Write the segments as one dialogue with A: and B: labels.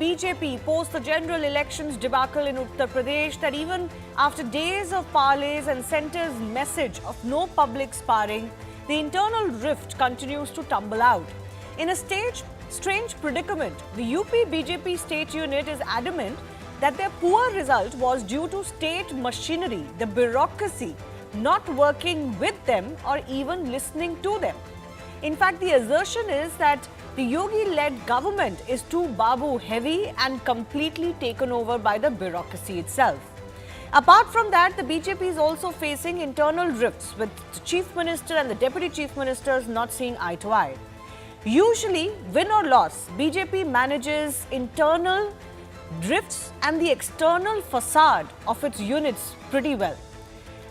A: BJP post the general elections debacle in Uttar Pradesh that even after days of parleys and centre's message of no public sparring, the internal rift continues to tumble out. In a strange predicament, the UP BJP state unit is adamant that their poor result was due to state machinery, the bureaucracy, not working with them or even listening to them. In fact, the assertion is that the Yogi-led government is too Babu heavy and completely taken over by the bureaucracy itself. Apart from that, the BJP is also facing internal rifts with the Chief Minister and the Deputy Chief Ministers not seeing eye to eye. Usually, win or loss, BJP manages internal drifts and the external facade of its units pretty well.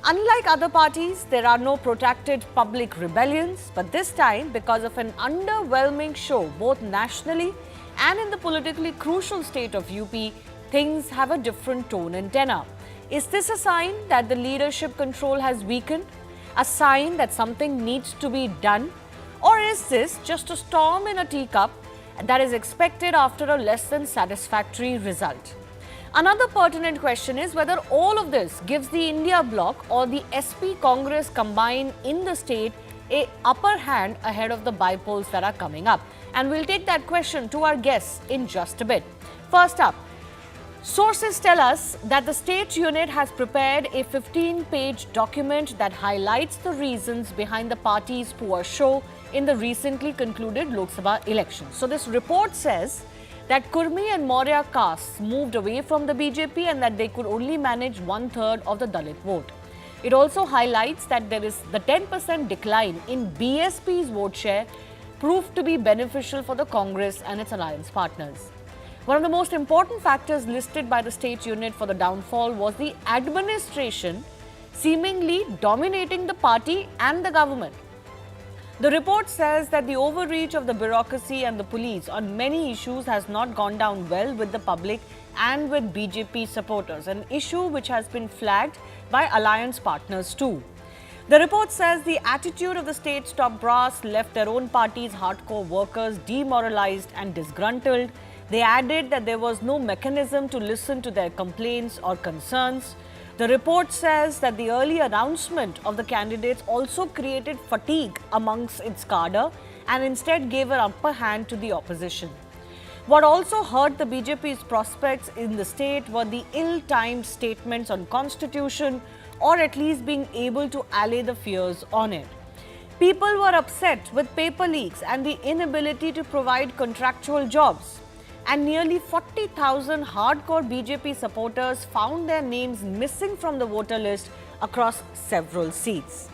A: Unlike other parties, there are no protracted public rebellions, but this time, because of an underwhelming show both nationally and in the politically crucial state of UP, things have a different tone and tenor. Is this a sign that the leadership control has weakened? A sign that something needs to be done? Or is this just a storm in a teacup that is expected after a less than satisfactory result? Another pertinent question is whether all of this gives the India Bloc or the SP Congress combined in the state a upper hand ahead of the bypolls that are coming up. And we'll take that question to our guests in just a bit. First up, sources tell us that the state unit has prepared a 15-page document that highlights the reasons behind the party's poor show in the recently concluded Lok Sabha elections. So this report says that Kurmi and Maurya castes moved away from the BJP and that they could only manage 1/3 of the Dalit vote. It also highlights that there is the 10% decline in BSP's vote share proved to be beneficial for the Congress and its alliance partners. One of the most important factors listed by the state unit for the downfall was the administration seemingly dominating the party and the government. The report says that the overreach of the bureaucracy and the police on many issues has not gone down well with the public and with BJP supporters, an issue which has been flagged by alliance partners too. The report says the attitude of the state's top brass left their own party's hardcore workers demoralized and disgruntled. They added that there was no mechanism to listen to their complaints or concerns. The report says that the early announcement of the candidates also created fatigue amongst its cadre and instead gave an upper hand to the opposition. What also hurt the BJP's prospects in the state were the ill-timed statements on constitution or at least being able to allay the fears on it. People were upset with paper leaks and the inability to provide contractual jobs. And nearly 40,000 hardcore BJP supporters found their names missing from the voter list across several seats.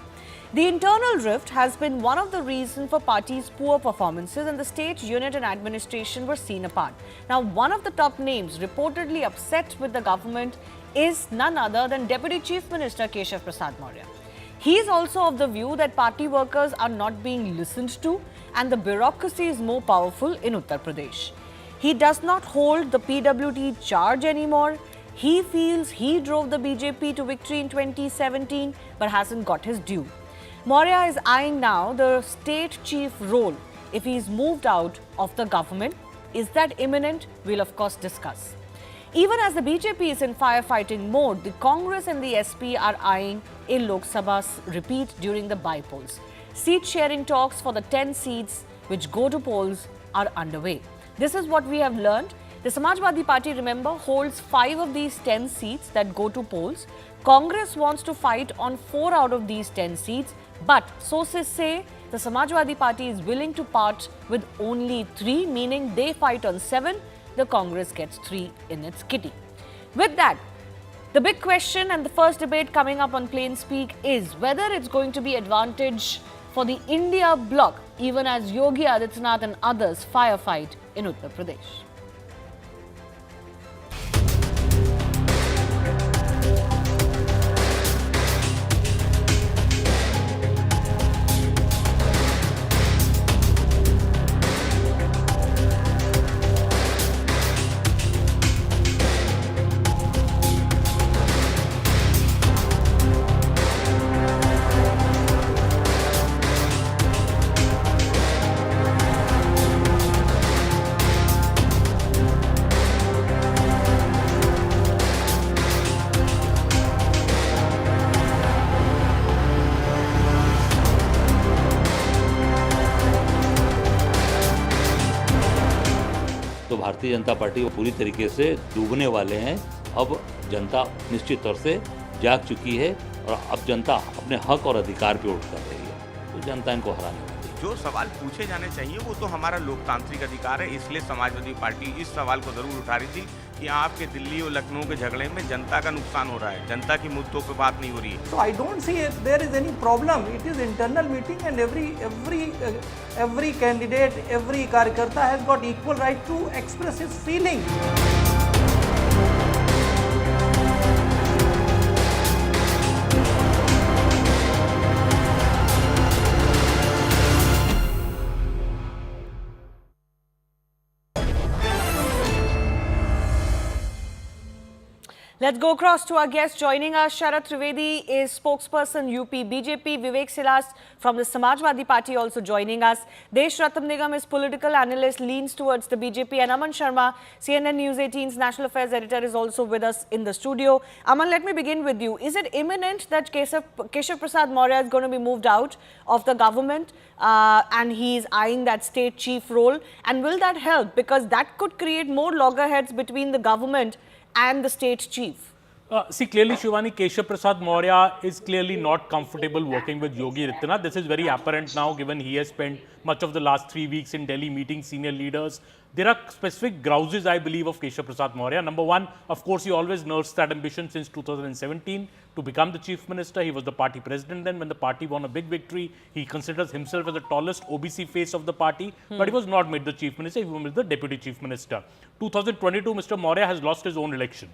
A: The internal rift has been one of the reasons for party's poor performances, and the state unit and administration were seen apart. Now, one of the top names reportedly upset with the government is none other than Deputy Chief Minister Keshav Maurya. He is also of the view that party workers are not being listened to and the bureaucracy is more powerful in Uttar Pradesh. He does not hold the PWD charge anymore. He feels he drove the BJP to victory in 2017 but hasn't got his due. Maurya is eyeing now the state chief role if he is moved out of the government. Is that imminent? We'll of course discuss. Even as the BJP is in firefighting mode, the Congress and the SP are eyeing a Lok Sabha repeat during the bypolls. Seat sharing talks for the 10 seats which go to polls are underway. This is what we have learned. The Samajwadi Party, remember, holds 5 of these 10 seats that go to polls. Congress wants to fight on 4 out of these 10 seats, but sources say the Samajwadi Party is willing to part with only 3, meaning they fight on 7, the Congress gets 3 in its kitty. With that, the big question and the first debate coming up on Plain Speak is whether it's going to be advantage for the India Bloc, even as Yogi Adityanath and others firefight in Uttar Pradesh.
B: तो Bharatiya Janata party को पूरी तरीके से डूबने वाले हैं। अब जनता निश्चित तौर से जाग चुकी है और अब जनता अपने हक और अधिकार पे वोट कर रही है, तो जनता इनको हराने वाली है।
C: जो सवाल पूछे जाने चाहिए वो तो हमारा लोकतांत्रिक अधिकार है, इसलिए समाजवादी पार्टी इस सवाल को जरूर उठा रही थी कि आपके दिल्ली और लखनऊ के झगड़े में जनता का नुकसान हो रहा है, जनता की मुद्दों पे बात नहीं हो रही है।
D: So I don't see if there is any problem. It is internal meeting and every candidate, every karyakarta has got equal right to express his feeling.
A: Let's go across to our guest joining us. Sharad Trivedi is spokesperson UP BJP. Vivek Silas from the Samajwadi Party also joining us. Desh Ratam Nigam is political analyst, leans towards the BJP. And Aman Sharma, CNN News 18's National Affairs Editor, is also with us in the studio. Aman, let me begin with you. Is it imminent that Keshav Prasad Maurya is going to be moved out of the government and he is eyeing that state chief role? And will that help? Because that could create more loggerheads between the government and the state chief.
E: See, clearly, Shivani, Keshav Prasad Maurya is clearly not comfortable working with Yogi Adityanath. This is very apparent now, given he has spent much of the last 3 weeks in Delhi meeting senior leaders. There are specific grouses, I believe, of Keshav Prasad Maurya. Number one, of course, he always nursed that ambition since 2017 to become the chief minister. He was the party president then. When the party won a big victory, he considers himself as the tallest OBC face of the party, but he was not made the chief minister. He was made the deputy chief minister. 2022, Mr. Maurya has lost his own election.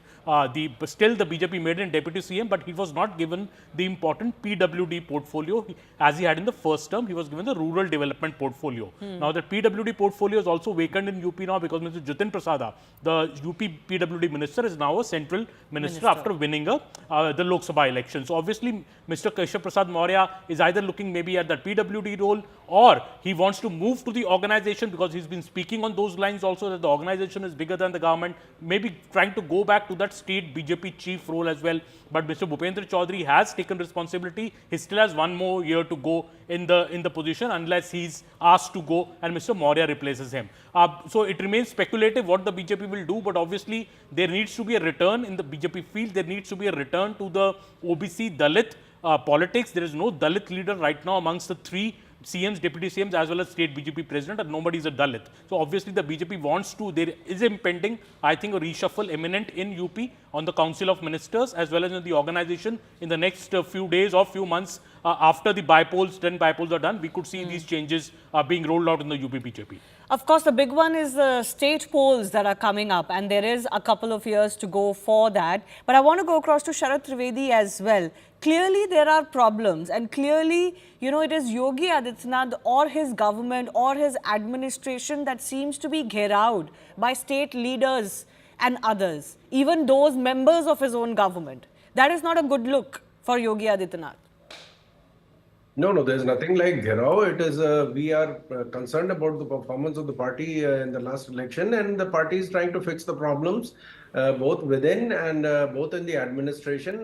E: Still, the BJP made him deputy CM, but he was not given the important PWD portfolio as he had in the first term. He was given the rural development portfolio. Now, the PWD portfolio is also vacant in UP now because Mr. Jitin Prasada, the UP PWD minister, is now a central minister after winning the Lok Sabha elections. So, obviously, Mr. Keshav Prasad Maurya is either looking maybe at that PWD role, or he wants to move to the organization, because he's been speaking on those lines also, that the organization is bigger than the government, maybe trying to go back to that state BJP chief role as well. But Mr. Bhupender Chaudhary has taken responsibility. He still has 1 more year to go in the position unless he's asked to go and Mr. Maurya replaces him. So it remains speculative what the BJP will do, but obviously there needs to be a return in the BJP field. There needs to be a return to the OBC Dalit politics. There is no Dalit leader right now amongst the 3 CMs, deputy CMs, as well as state BJP president, and nobody is a Dalit. So obviously the BJP wants to, there is impending, I think, a reshuffle imminent in UP on the Council of Ministers as well as in the organization in the next few days or few months after the bypolls, 10 bypolls are done. We could see these changes being rolled out in the UP BJP.
A: Of course, the big one is the state polls that are coming up, and there is a couple of years to go for that. But I want to go across to Sharad Trivedi as well. Clearly, there are problems, and clearly, you know, it is Yogi Adityanath or his government or his administration that seems to be gheraued by state leaders and others, even those members of his own government. That is not a good look for Yogi Adityanath.
F: No, there's nothing like Gherao. It is, we are concerned about the performance of the party in the last election, and the party is trying to fix the problems both within and both in the administration.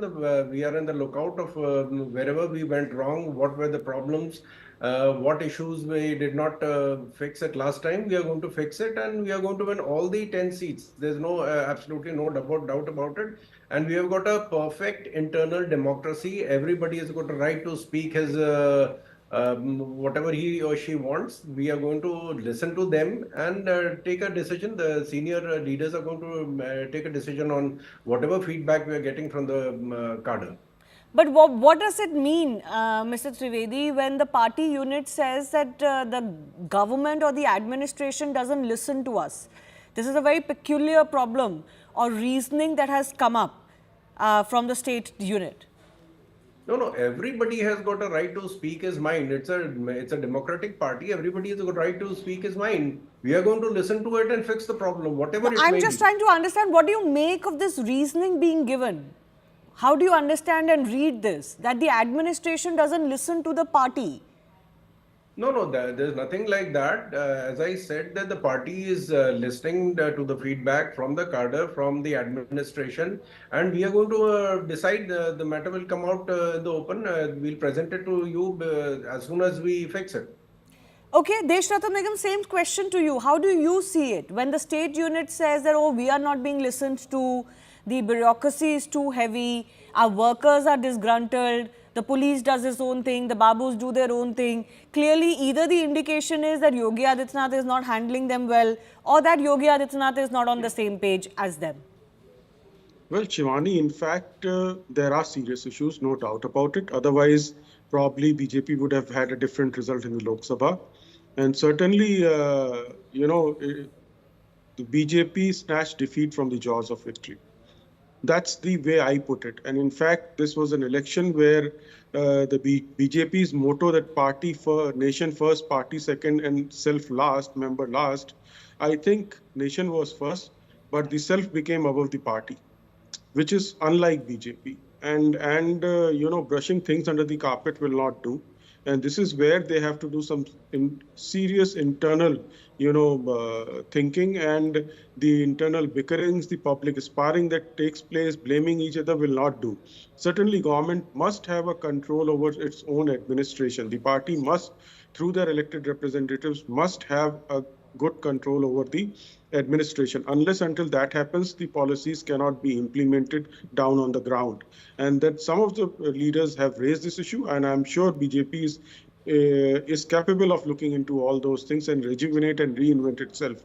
F: We are in the lookout of wherever we went wrong, what were the problems, what issues we did not fix it last time. We are going to fix it, and we are going to win all the 10 seats. There's no absolutely no doubt about it. And we have got a perfect internal democracy. Everybody has got a right to speak his whatever he or she wants. We are going to listen to them and take a decision. The senior leaders are going to take a decision on whatever feedback we are getting from the cadre.
A: But what does it mean, Mr. Trivedi, when the party unit says that the government or the administration doesn't listen to us? This is a very peculiar problem or reasoning that has come up from the state unit.
F: No, everybody has got a right to speak his mind. It's a democratic party. Everybody has got a right to speak his mind. We are going to listen to it and fix the problem, whatever it may be.
A: I'm just trying to understand, what do you make of this reasoning being given? How do you understand and read this, that the administration doesn't listen to the party?
F: No, there's nothing like that. As I said, that the party is listening to the feedback from the cadre, from the administration, and we are going to decide. The matter will come out in the open. We'll present it to you as soon as we fix it.
A: Okay, Deshratan Nigam, same question to you. How do you see it? When the state unit says that, oh, we are not being listened to, the bureaucracy is too heavy, our workers are disgruntled, the police does its own thing, the babus do their own thing. Clearly, either the indication is that Yogi Adityanath is not handling them well, or that Yogi Adityanath is not on the same page as them.
G: Well, Shivani, in fact, there are serious issues, no doubt about it. Otherwise, probably BJP would have had a different result in the Lok Sabha. And certainly, the BJP snatched defeat from the jaws of victory. That's the way I put it. And in fact, this was an election where the BJP's motto that party for nation first, party second, and self last, member last, I think nation was first, but the self became above the party, which is unlike BJP. And brushing things under the carpet will not do. And this is where they have to do some serious internal, thinking, and the internal bickerings, the public sparring that takes place, blaming each other will not do. Certainly, government must have a control over its own administration. The party must, through their elected representatives, must have a good control over the administration. Unless until that happens, the policies cannot be implemented down on the ground. And that some of the leaders have raised this issue, and I'm sure BJP is capable of looking into all those things and rejuvenate and reinvent itself.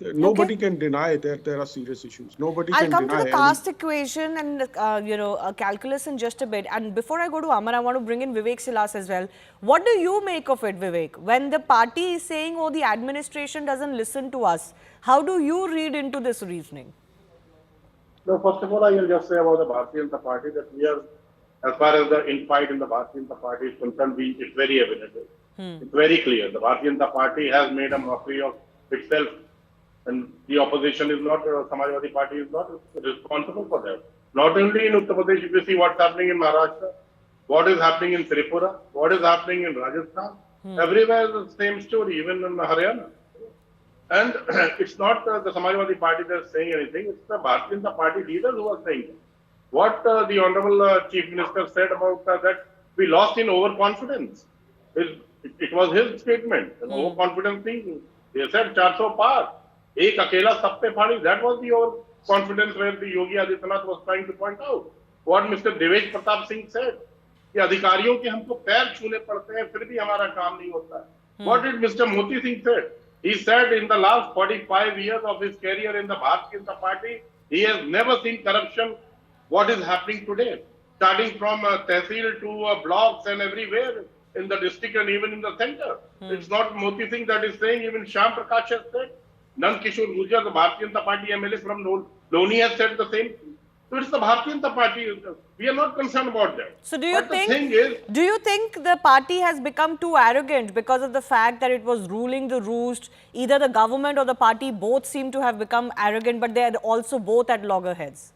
G: Nobody can deny that there are serious issues. Nobody
A: I'll
G: can
A: come
G: deny
A: to the caste equation and calculus in just a bit. And before I go to Amar, I want to bring in Vivek Silas as well. What do you make of it, Vivek? When the party is saying, oh, the administration doesn't listen to us, how do you read into this reasoning?
H: No, first of all, I will just say about the Bharatiya Janata Party that we are, as far as the infight in the Bharatiya Janata Party is concerned, it's very evident. It's very clear. The Bharatiya Janata Party has made a mockery of itself. And the opposition is not, Samajwadi Party is not responsible for that. Not only in Uttar Pradesh, if you see what's happening in Maharashtra, what is happening in Tripura, what is happening in Rajasthan, everywhere is the same story, even in Haryana. And it's not the Samajwadi Party that's saying anything, it's the Bharatiya Janata Party leaders who are saying it. What the Honorable Chief Minister said about that we lost in overconfidence. It was his statement, an overconfidence thing. They said 400 par. एक अकेला सब पे फाड़ी, that was the overconfidence where the Yogi Adityanath was trying to point out. What Mr. Devesh Pratap Singh said, कि अधिकारियों के हमको पैर छूने पड़ते हैं फिर भी हमारा काम नहीं होता है. What did Mr. Moti Singh said? He said in the last 45 years of his career in the Bharatiya Janata Party, he has never seen corruption. What is happening today? Starting from Tehsil to blocks and everywhere in the district and even in the center. It's not Moti Singh that is saying, even Shyam Prakash has said. Nand Kishore Gujjar, the Bharatiya Janata Party MLA from Loni, has said the same thing. So it's the Bharatiya Janata Party. We are not concerned about that.
A: So do you think the party has become too arrogant because of the fact that it was ruling the roost? Either the government or the party both seem to have become arrogant, but they are also both at loggerheads.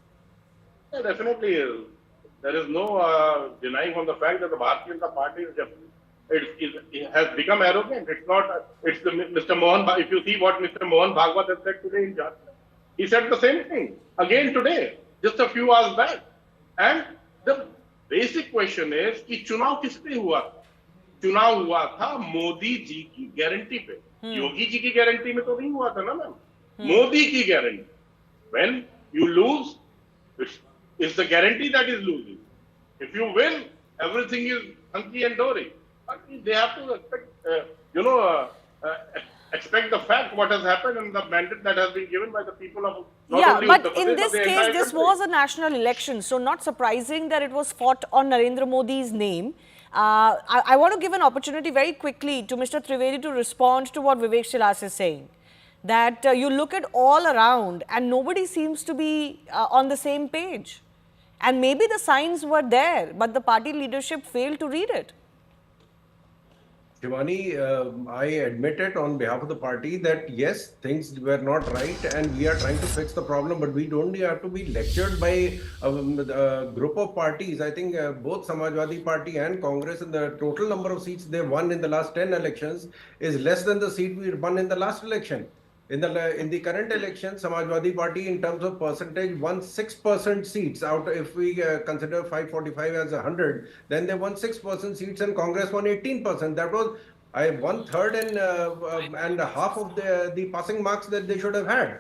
H: Yeah, definitely is. There is no denying on the fact that the Bharatiya Janata Party is definitely. It has become arrogant. It's not. It's the Mr. Mohan. If you see what Mr. Mohan Bhagwat has said today in Jharkhand, he said the same thing again today, just a few hours back. And the basic question is कि चुनाव किस पे हुआ? चुनाव हुआ था मोदी जी की guarantee पे. योगी जी की गारंटी में तो नहीं हुआ था ना मैम. मोदी की guarantee. When you lose, it's the guarantee that is losing. If you win, everything is hunky and dory. They have to expect the fact what has happened and the mandate that has been given by the people of not only
A: but
H: Uttar Pradesh,
A: in this case, this was a national election, so not surprising that it was fought on Narendra Modi's name. I want to give an opportunity very quickly to Mr. Trivedi to respond to what Vivek Silas is saying. That you look at all around and nobody seems to be on the same page. And maybe the signs were there, but the party leadership failed to read it.
F: Shivani, I admit it on behalf of the party that yes, things were not right and we are trying to fix the problem, but we don't have to be lectured by a group of parties. I think both Samajwadi Party and Congress, in the total number of seats they won in the last 10 elections is less than the seat we won in the last election. In the current election, Samajwadi Party in terms of percentage won 6% seats out. If we consider 545 as 100, then they won 6% seats and Congress won 18%. That was 1/3 and half of the passing marks that they should have had.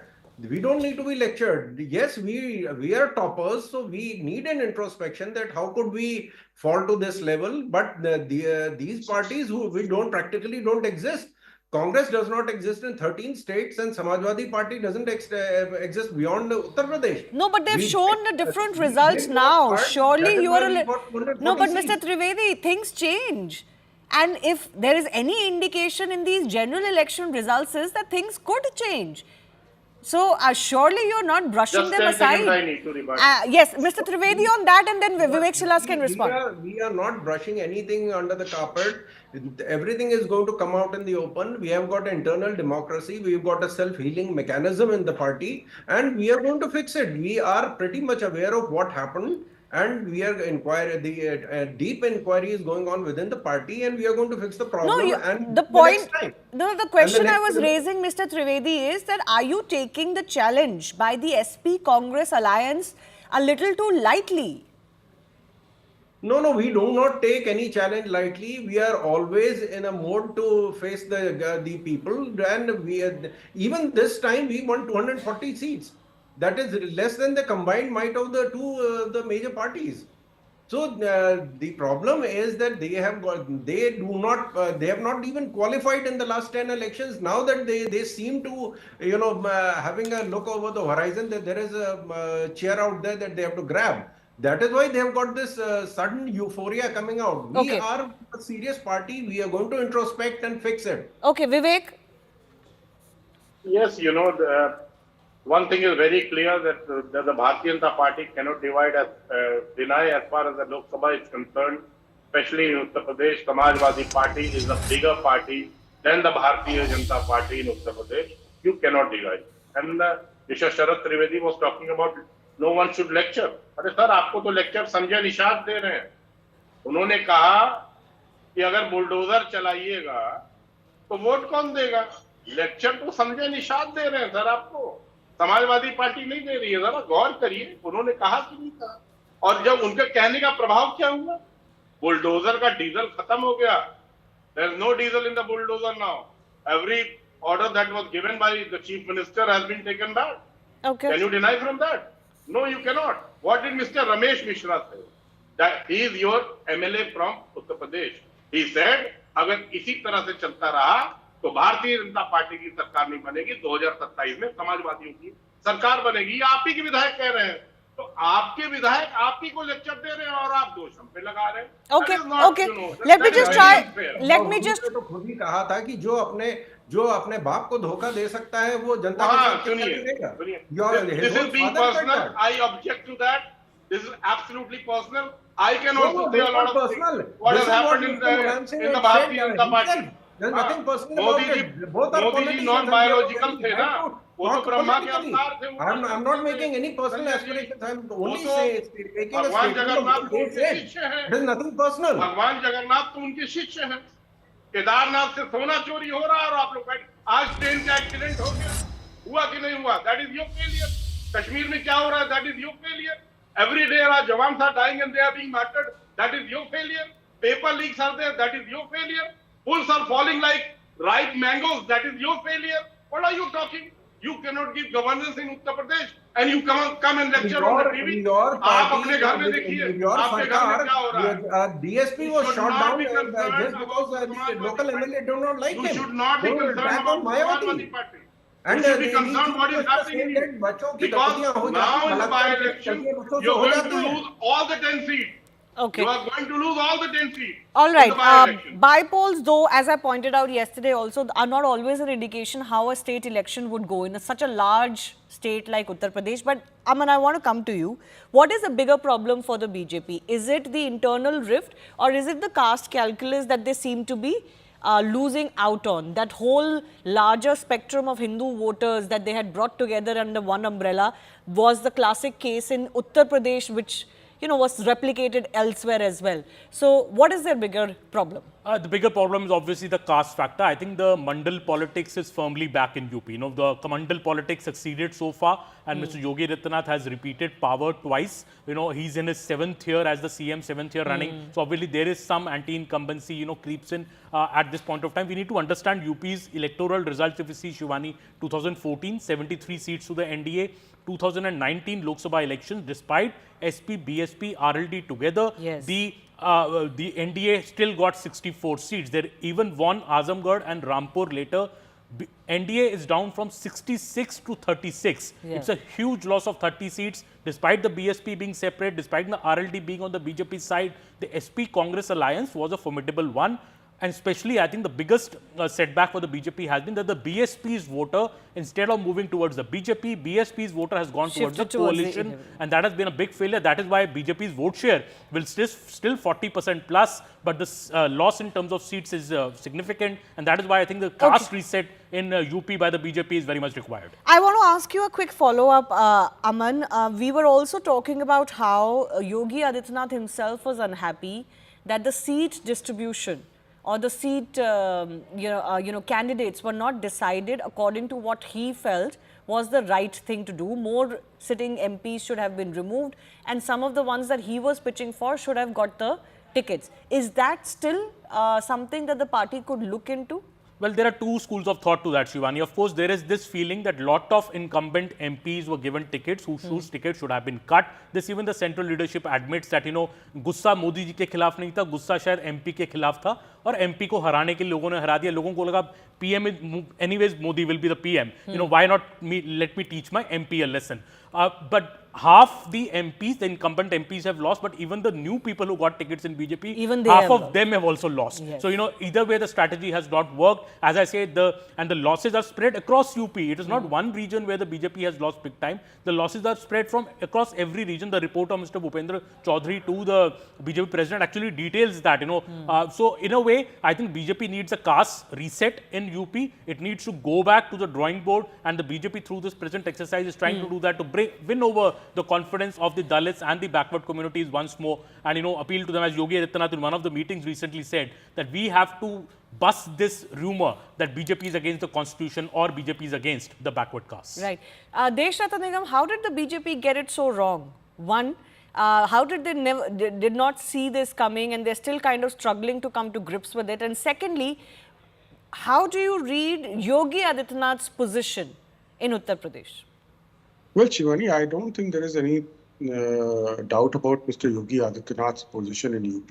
F: We don't need to be lectured. Yes, we are toppers, so we need an introspection that how could we fall to this level. But these parties who we don't practically don't exist. Congress does not exist in 13 states, and Samajwadi Party doesn't exist beyond Uttar Pradesh.
A: No, but they've shown the different
F: we
A: results
F: did
A: now.
F: work hard.
A: Surely
F: That is
A: you
F: why
A: are a
F: we
A: li-
F: got 240
A: No, but
F: seats.
A: Mr. Trivedi, things change. And if there is any indication in these general election results is that things could change. So surely you're not brushing
H: Just
A: them
H: 10
A: aside.
H: seconds I need to rebut.
A: Yes, Mr. Trivedi on that, and then Vivek Silas can respond.
F: We are not brushing anything under the carpet. Everything is going to come out in the open. We have got internal democracy. We've got a self-healing mechanism in the party, and we are going to fix it. We are pretty much aware of what happened, and we are deep inquiry is going on within the party, and we are going to fix the problem.
A: The question I was
F: time.
A: raising, Mr. Trivedi, is that are you taking the challenge by the SP Congress alliance a little too lightly?
F: No, we do not take any challenge lightly. We are always in a mode to face the people, and even this time we won 240 seats. That is less than the combined might of the major parties. So the problem is that they have not even qualified in the last 10 elections. Now that they seem to having a look over the horizon that there is a chair out there that they have to grab. That is why they have got this sudden euphoria coming out. We are a serious party. We are going to introspect and fix it.
A: Okay, Vivek.
H: Yes, one thing is very clear that the Bharatiya Janata Party cannot deny as far as the Lok Sabha is concerned, especially in Uttar Pradesh. Samajwadi Party is a bigger party than the Bharatiya Janata Party in Uttar Pradesh. You cannot deny. And Mr. Sharad Trivedi was talking about no one should lecture. अरे sir आपको तो lecture Sanjay Nishad दे रहे हैं. उन्होंने कहा कि अगर bulldozer चलाइएगा तो वोट कौन देगा? लेक्चर तो संजय निषाद दे रहे हैं सर आपको. समाजवादी पार्टी नहीं दे रही है. जरा गौर करिए उन्होंने कहा कि नहीं कहा. और जब उनके कहने का प्रभाव क्या हुआ? बुलडोजर का डीजल खत्म हो गया. There is no diesel in the bulldozer now. Every order that was given by the chief minister has been taken back.
A: Okay.
H: Can you deny from that? No, you cannot. What did Mr. Ramesh Mishra say? That he is your MLA from Uttar Pradesh. He said, अगर इसी तरह से चलता रहा तो Bharatiya Janata party की सरकार नहीं बनेगी. 2027 में समाजवादियों की सरकार बनेगी. ये आप ही के विधायक कह रहे हैं. तो आपके विधायक आप ही को लेक्चर दे रहे हैं और आप दोष हम पे लगा रहे हैं.
A: Okay. Let me just try. Let me just.
F: तो खुद ही कहा था कि जो अपने बाप को धोखा दे सकता है वो जनता के साथ क्या करेगा?
H: This is being personal. I object to that. This is absolutely personal. I can also say a lot of things. What has happened in the Bharatiya Janata Party?
F: There's nothing personal about it. Both are politicians.
H: non-biological थे ना. वो तो ब्रह्मा के अवतार थे.
F: I'm not making any personal aspirations. I'm only taking a
H: भगवान
F: statement
H: Jagannath
F: of
H: तो
F: what they
H: उनके
F: said.
H: शिष्य हैं.
F: There's nothing personal.
H: भगवान जगन्नाथ तो उनके शिष्य हैं. केदारनाथ से सोना चोरी हो रहा है और आप लोग आज ट्रेन का एक्सीडेंट हो गया. हुआ कि नहीं हुआ? That is your failure. Kashmir में क्या हो रहा है? That is your failure. Every day our jawans are dying and they are being martyred. That is your failure. Paper leaks are there. That is your failure. Fools are falling like ripe mangoes. That is your failure. What are you talking? You cannot give governance in Uttar Pradesh and you come and lecture on the TV. आप अपने घर में देखिए. आपके घर में क्या हो रहा है?
F: DSP was shot down just because the local MLA do not like him.
H: You should not be concerned about Samajwadi Party.
F: And
H: you should be concerned what is happening in because now in the by-election you are going to lose all the 10 seats.
A: Okay.
H: You are going to lose all the 10 seats.
A: All right.
H: By-election.
A: By-polls, though, as I pointed out yesterday also, are not always an indication how a state election would go in such a large state like Uttar Pradesh. But, Aman, I want to come to you. What is the bigger problem for the BJP? Is it the internal rift or is it the caste calculus that they seem to be losing out on? That whole larger spectrum of Hindu voters that they had brought together under one umbrella was the classic case in Uttar Pradesh, which was replicated elsewhere as well. So what is their bigger problem?
E: The bigger problem is obviously the caste factor. I think the mandal politics is firmly back in UP. You know, the mandal politics succeeded so far, and Mr. Yogi Adityanath has repeated power twice. You know, he's in his 7th year as the CM, 7th year running. So obviously there is some anti-incumbency, you know, creeps in at this point of time. We need to understand UP's electoral results. If you see, Shivani, 2014, 73 seats to the NDA. 2019 Lok Sabha elections, despite SP, BSP, RLD together,
A: Yes.
E: the NDA still got 64 seats. They even won Azamgarh and Rampur later. NDA is down from 66 to 36.
A: Yeah.
E: It's a huge loss of 30 seats, despite the BSP being separate, despite the RLD being on the BJP side. The SP Congress alliance was a formidable one. And especially, I think the biggest setback for the BJP has been that the BSP's voter, instead of moving towards the BJP, BSP's voter has gone towards the
A: Shifted towards the
E: coalition.
A: independent.
E: And that has been a big failure. That is why BJP's vote share will still 40% plus, but the loss in terms of seats is significant. And that is why I think the caste reset in UP by the BJP is very much required.
A: I want to ask you a quick follow-up, Aman. We were also talking about how Yogi Adityanath himself was unhappy that the seat distribution or the seat, candidates were not decided according to what he felt was the right thing to do. More sitting MPs should have been removed, and some of the ones that he was pitching for should have got the tickets. Is that still something that the party could look into?
E: Well, there are two schools of thought to that, Shivani. Of course, there is this feeling that lot of incumbent MPs were given tickets whose tickets should have been cut. This even the central leadership admits that, you know, गुस्सा मोदी जी के खिलाफ नहीं था, गुस्सा शायद MP के खिलाफ था, और MP को हराने के लिए लोगों ने हरा दिया. लोगों को लगा PM anyways Modi will be the PM. You know, why not let me teach my MP a lesson? But half the MPs, the incumbent MPs have lost, but even the new people who got tickets in BJP,
A: Even they
E: half
A: have
E: of
A: lost.
E: them have also lost.
A: Yes.
E: So, you know, either way the strategy has not worked. As I say, the losses are spread across UP. It is not one region where the BJP has lost big time. The losses are spread from across every region. The report of Mr. Bhupender Chaudhary to the BJP president actually details that, you know. So, in a way, I think BJP needs a caste reset in UP. It needs to go back to the drawing board, and the BJP through this present exercise is trying to do that to win over the confidence of the Dalits and the backward communities once more, and, you know, appeal to them, as Yogi Adityanath in one of the meetings recently said, that we have to bust this rumor that BJP is against the constitution or BJP is against the backward castes.
A: Right. Deshrata Nigam, how did the BJP get it so wrong? One, how did they did not see this coming, and they're still kind of struggling to come to grips with it? And secondly, how do you read Yogi Adityanath's position in Uttar Pradesh?
G: Well, Shivani, I don't think there is any doubt about Mr. Yogi Adityanath's position in UP.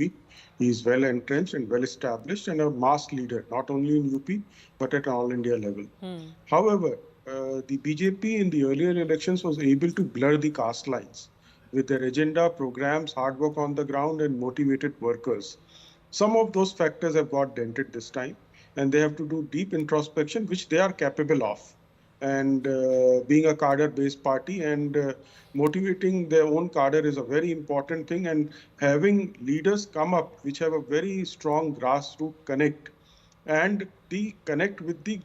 G: He is well entrenched and well established and a mass leader, not only in UP, but at all India level. However, the BJP in the earlier elections was able to blur the caste lines with their agenda, programs, hard work on the ground, and motivated workers. Some of those factors have got dented this time, and they have to do deep introspection, which they are capable of. And being a cadre-based party and motivating their own cadre is a very important thing, and having leaders come up which have a very strong grassroots connect and the connect with the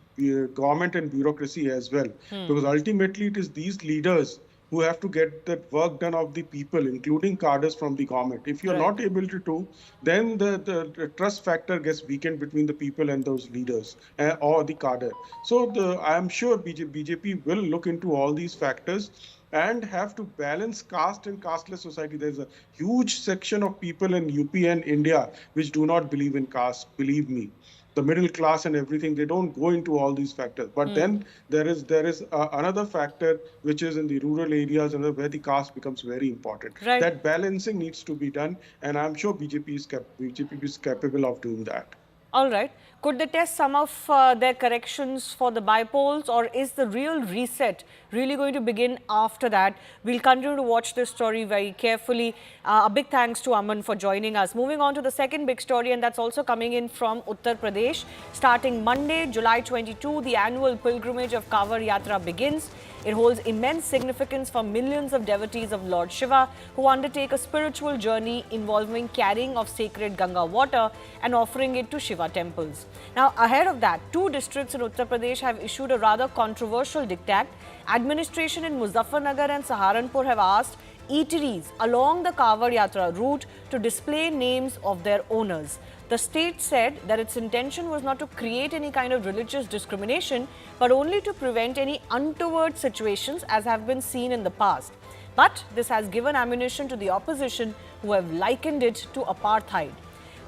G: government and bureaucracy as well. Because ultimately it is these leaders who have to get the work done of the people, including cadres from the government. If you're not able to do, then the trust factor gets weakened between the people and those leaders or the cadre. So I am sure BJP will look into all these factors and have to balance caste and casteless society. There's a huge section of people in UP and India which do not believe in caste, believe me. The middle class and everything, they don't go into all these factors. But then there is another factor which is in the rural areas and where the caste becomes very important.
A: Right.
G: That balancing needs to be done, and I'm sure BJP is capable of doing that.
A: All right. Could they test some of their corrections for the bypolls, or is the real reset really going to begin after that? We'll continue to watch this story very carefully. A big thanks to Aman for joining us. Moving on to the second big story, and that's also coming in from Uttar Pradesh. Starting Monday, July 22, the annual pilgrimage of Kanwar Yatra begins. It holds immense significance for millions of devotees of Lord Shiva who undertake a spiritual journey involving carrying of sacred Ganga water and offering it to Shiva temples. Now, ahead of that, two districts in Uttar Pradesh have issued a rather controversial diktat. Administration in Muzaffarnagar and Saharanpur have asked eateries along the Kanwar Yatra route to display names of their owners. the state said that its intention was not to create any kind of religious discrimination, but only to prevent any untoward situations as have been seen in the past. But this has given ammunition to the opposition, who have likened it to apartheid.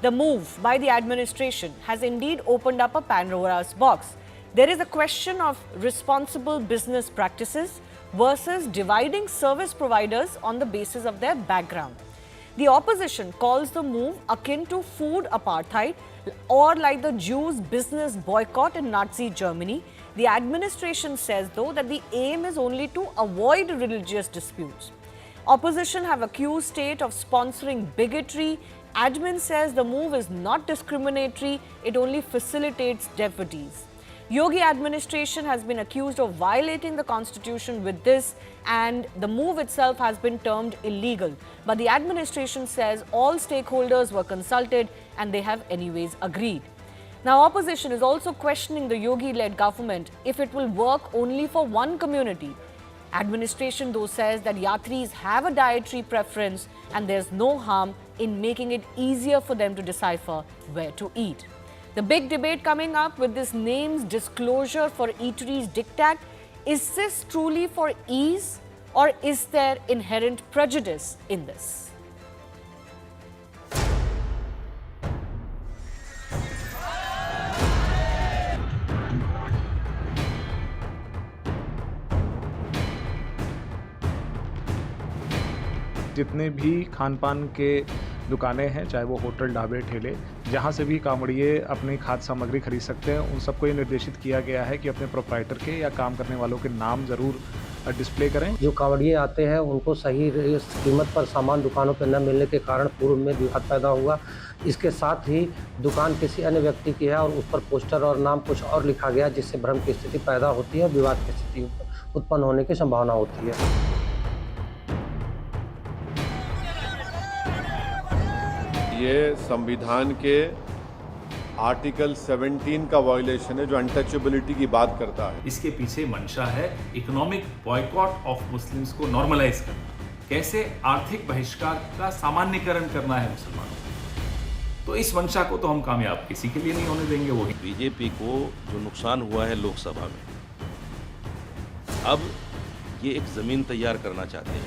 A: The move by the administration has indeed opened up a Pandora's box. There is a question of responsible business practices versus dividing service providers on the basis of their background. The opposition calls the move akin to food apartheid or like the Jews' business boycott in Nazi Germany. The administration says, though, that the aim is only to avoid religious disputes. Opposition have accused state of sponsoring bigotry. Admin says the move is not discriminatory, it only facilitates devotees. Yogi administration has been accused of violating the constitution with this, and the move itself has been termed illegal. But the administration says all stakeholders were consulted and they have anyways agreed. Now, opposition is also questioning the Yogi-led government if it will work only for one community. Administration, though, says that yatris have a dietary preference and there's no harm in making it easier for them to decipher where to eat. The big debate coming up with this names disclosure for eateries diktat. Is this truly for ease, or is there inherent prejudice in this?
I: जितने भी खान पान के दुकानें हैं, चाहे वो hotel, ढाबे, ठेले, जहाँ से भी कांवड़िए अपनी खाद्य सामग्री खरीद सकते हैं, उन सबको ये निर्देशित किया गया है कि अपने प्रोप्राइटर के या काम करने वालों के नाम ज़रूर डिस्प्ले करें।
J: जो कांवड़िए आते हैं उनको सही कीमत पर सामान दुकानों पर न मिलने के कारण पूर्व में विवाद पैदा हुआ। इसके साथ ही दुकान किसी अन्य व्यक्ति की है और उस पर पोस्टर और नाम कुछ और लिखा गया, जिससे भ्रम की स्थिति पैदा होती है, विवाद की स्थिति उत्पन्न होने की संभावना होती है।
K: ये संविधान के आर्टिकल 17 का वायलेशन है, जो अनटचेबिलिटी की बात करता है।
L: इसके पीछे मंशा है इकोनॉमिक बॉयकॉट ऑफ मुस्लिम्स को नॉर्मलाइज करना, कैसे आर्थिक बहिष्कार का सामान्यकरण करना है मुसलमानों को। तो इस मंशा को तो हम कामयाब किसी के लिए नहीं होने देंगे। वो
M: बीजेपी को जो नुकसान हुआ है लोकसभा में, अब ये एक जमीन तैयार करना चाहते हैं।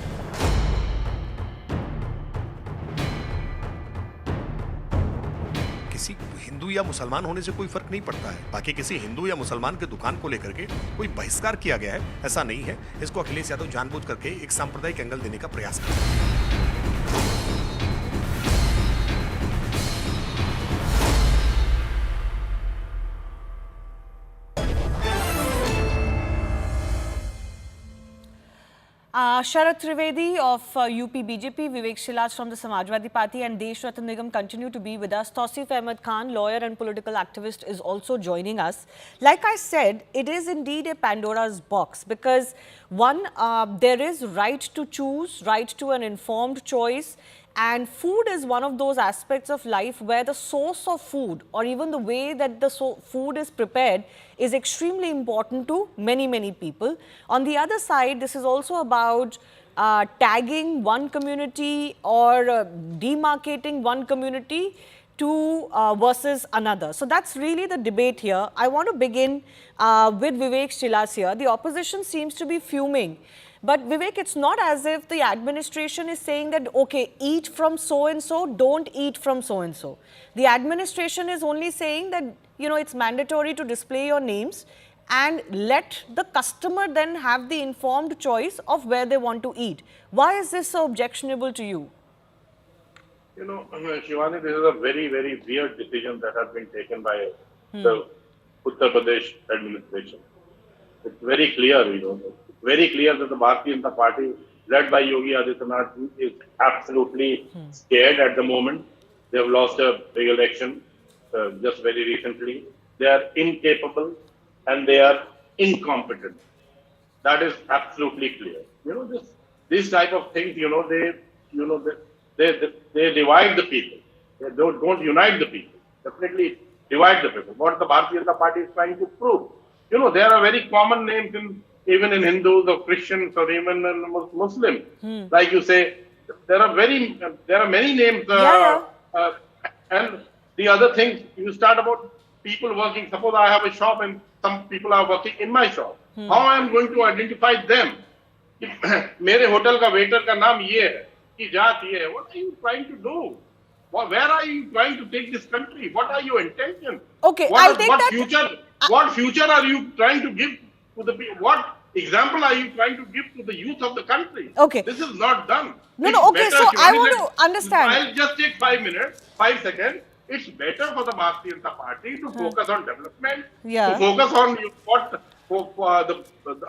N: किसी हिंदू या मुसलमान होने से कोई फर्क नहीं पड़ता है। बाकी किसी हिंदू या मुसलमान के दुकान को लेकर के कोई बहिष्कार किया गया है, ऐसा नहीं है। इसको अखिलेश यादव जानबूझ करके एक सांप्रदायिक एंगल देने का प्रयास कर रहे हैं।
A: Sharad Trivedi of UP BJP, Vivek Shilaj from the Samajwadi Party and Desh Ratan Nigam continue to be with us. Tausif Ahmed Khan, lawyer and political activist, is also joining us. Like I said, it is indeed a Pandora's box because one, there is right to choose, right to an informed choice, and food is one of those aspects of life where the source of food or even the way that the food is prepared is extremely important to many people. On the other side, this is also about tagging one community or demarcating one community to versus another. So that's really the debate here. I want to begin with Vivek Shilaj here. The opposition seems to be fuming. But Vivek, it's not as if the administration is saying that, okay, eat from so-and-so, don't eat from so-and-so. The administration is only saying that, you know, it's mandatory to display your names and let the customer then have the informed choice of where they want to eat. Why is this so objectionable to you?
H: You know, Shivani, this is a very weird decision that has been taken by the Uttar Pradesh administration. It's very clear, you know. Very clear that the Bharatiya Janata Party, led by Yogi Adityanath, is absolutely scared at the moment. They have lost a big election just very recently. They are incapable and they are incompetent. That is absolutely clear. You know, these type of things, they divide the people. They don't unite the people. Definitely divide the people. What the Bharatiya Janata Party is trying to prove. You know, there are very common names even in Hindus or Christians or even in Muslims. Like you say, there are many names and The other thing, you start about people working. Suppose I have a shop and some people are working in my shop. How I am going to identify them? मेरे hotel का waiter का नाम ये है, की जात ये है. What are you trying to do? Where are you trying to take this country? What are your intentions?
A: Okay, I'll take that.
H: What future are you trying to give to the people? What example are you trying to give to the youth of the country?
A: Okay.
H: This is not done.
A: No, okay, so I want to understand.
H: I'll just take 5 minutes, 5 seconds. It's better for the Bharatiya Janata Party to focus on development, to focus on